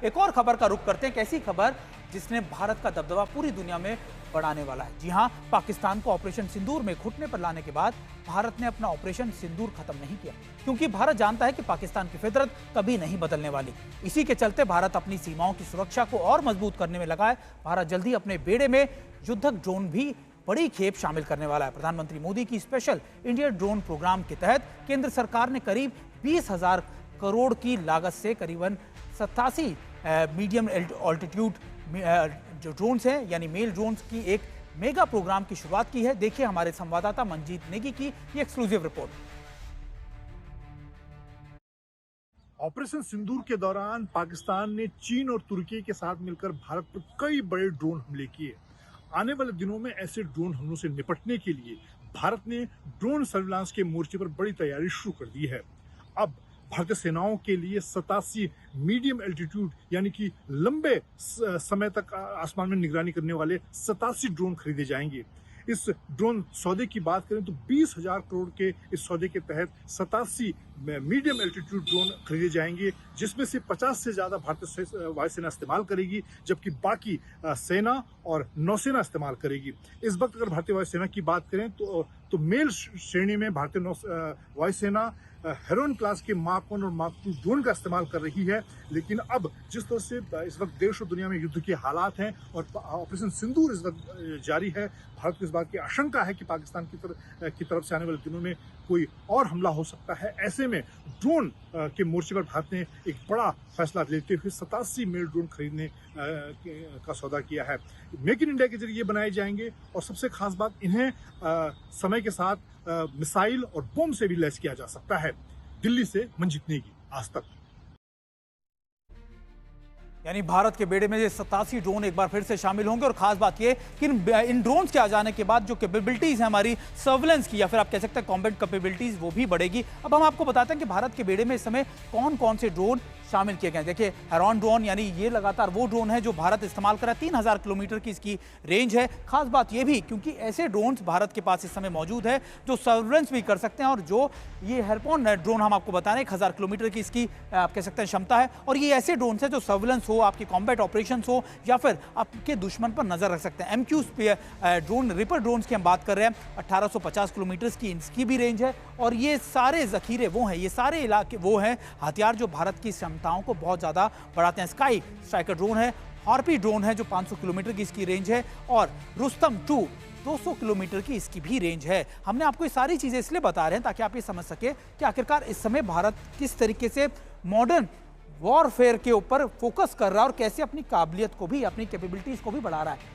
एक और खबर का रुख करते हैं, कैसी खबर जिसने भारत का दबदबा पूरी दुनिया में बढ़ाने वाला है। जी हां, पाकिस्तान को ऑपरेशन सिंदूर में घुटने पर लाने के बाद भारत ने अपना ऑपरेशन सिंदूर खत्म नहीं किया, क्योंकि भारत जानता है कि पाकिस्तान की फितरत कभी नहीं बदलने वाली। इसी के चलते भारत अपनी सीमाओं की सुरक्षा को और मजबूत करने में लगा है। भारत जल्दी अपने बेड़े में युद्धक ड्रोन भी बड़ी खेप शामिल करने वाला है। प्रधानमंत्री मोदी की स्पेशल इंडिया ड्रोन प्रोग्राम के तहत केंद्र सरकार ने करीब 20,000 करोड़ की लागत से करीबन 87 मीडियम ऑल्टीट्यूड जो ड्रोन्स हैं यानी मेल ड्रोन्स की एक मेगा प्रोग्राम की शुरुआत की है। देखिए हमारे संवाददाता मंजीत नेगी की ये एक्सक्लूसिव रिपोर्ट। ऑपरेशन सिंदूर के दौरान पाकिस्तान ने चीन और तुर्की के साथ मिलकर भारत पर कई बड़े ड्रोन हमले किए। आने वाले दिनों में ऐसे ड्रोन हमलों से निपटने के लिए भारत ने ड्रोन सर्विलांस के मोर्चे पर बड़ी तैयारी शुरू कर दी है। अब भारतीय सेनाओं के लिए 87 मीडियम एल्टीट्यूड यानी कि लंबे समय तक आसमान में निगरानी करने वाले 87 ड्रोन खरीदे जाएंगे। इस ड्रोन सौदे की बात करें तो 20,000 करोड़ के इस सौदे के तहत 87 मीडियम एल्टीट्यूड ड्रोन खरीदे जाएंगे, जिसमें से 50 से ज्यादा भारतीय वायुसेना इस्तेमाल करेगी, जबकि बाकी सेना और नौसेना इस्तेमाल करेगी। इस वक्त अगर भारतीय वायुसेना की बात करें तो मेल श्रेणी में भारतीय वायुसेना हेरोन क्लास के मार्क 1 और मार्क 2 ड्रोन का इस्तेमाल कर रही है। लेकिन अब जिस तरह से इस वक्त देश और दुनिया में युद्ध के हालात हैं और ऑपरेशन सिंदूर इस वक्त जारी है, भारत को इस बात की आशंका है कि पाकिस्तान की तरफ से आने वाले दिनों में कोई और हमला हो सकता है। ऐसे में ड्रोन के मोर्चे पर भारत ने एक बड़ा फैसला लेते हुए 87 मेल ड्रोन खरीदने का सौदा किया है। मेक इन इंडिया के जरिए बनाए जाएंगे और सबसे खास बात, इन्हें समय के साथ मिसाइल और बम से भी लैस किया जा सकता है। दिल्ली से मंजीत नेगी, आज तक। यानी भारत के बेड़े में ये 87 ड्रोन एक बार फिर से शामिल होंगे और खास बात ये कि इन ड्रोन्स के आ जाने के बाद जो कैपेबिलिटीज है हमारी सर्विलेंस की या फिर आप कह सकते हैं कॉम्बैट कैपेबिलिटीज वो भी बढ़ेगी। अब हम आपको बताते हैं कि भारत के बेड़े में इस समय कौन कौन से ड्रोन शामिल किए गए। देखिए हेरॉन ड्रोन यानी ये लगातार वो ड्रोन है जो भारत इस्तेमाल कर रहा है। 3000 किलोमीटर की इसकी रेंज है। खास बात ये भी क्योंकि ऐसे ड्रोन्स भारत के पास इस समय मौजूद है जो सर्विलेंस भी कर सकते हैं, और जो ये हेरॉन ड्रोन हम आपको बता रहे हैं 1000 किलोमीटर की इसकी आप कह सकते हैं क्षमता है। और ये ऐसे ड्रोन है जो सर्विलेंस हो, आपके कॉम्बैट ऑपरेशन हो या फिर आपके दुश्मन पर नजर रख सकते हैं। MQ ड्रोन रिपर ड्रोन की हम बात कर रहे हैं, 1850 किलोमीटर की इसकी भी रेंज है। और ये सारे जखीरे वो हैं, ये सारे इलाके वो हैं हथियार जो भारत की क्षमताओं को बहुत ज्यादा बढ़ाते हैं। स्काई स्ट्राइकर ड्रोन है, हार्पी ड्रोन है जो 500 किलोमीटर की इसकी रेंज है, और रुस्तम 2 200 किलोमीटर की इसकी भी रेंज है। हमने आपको ये सारी चीजें इसलिए बता रहे हैं ताकि आप ये समझ सके कि आखिरकार इस समय भारत किस तरीके से मॉडर्न वॉरफेयर के ऊपर फोकस कर रहा है और कैसे अपनी काबिलियत को भी, अपनी कैपेबिलिटीज को भी बढ़ा रहा है।